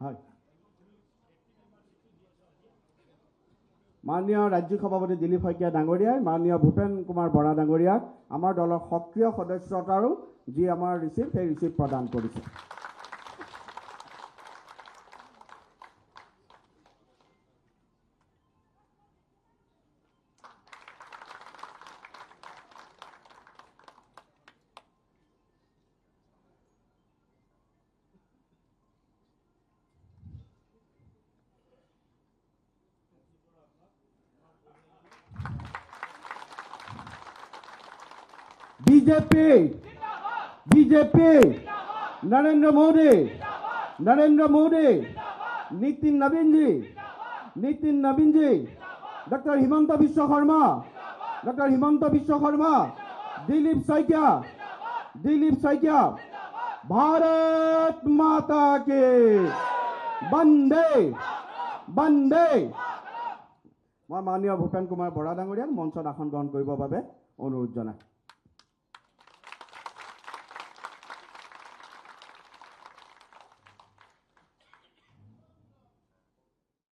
হয় মাননীয় ৰাজ্যিক সভাপতি দিলীপ শইকীয়া ডাঙৰীয়াই মাননীয় ভূপেন কুমাৰ বৰা ডাঙৰীয়াক আমাৰ দলৰ সক্ৰিয় সদস্যতাৰো যি আমাৰ ৰিচিভ সেই ৰিচিভ প্ৰদান কৰিছে बीजेपी नरेंद्र मोदी नितिन नवीन जी डॉक्टर हिमंत विश्व शर्मा दिलीप शइकिया भारत माता के वंदे मैं माननीय भूपेन कुमार बरा डांगरिया मंचत आसन ग्रहण अनुरोध जनाई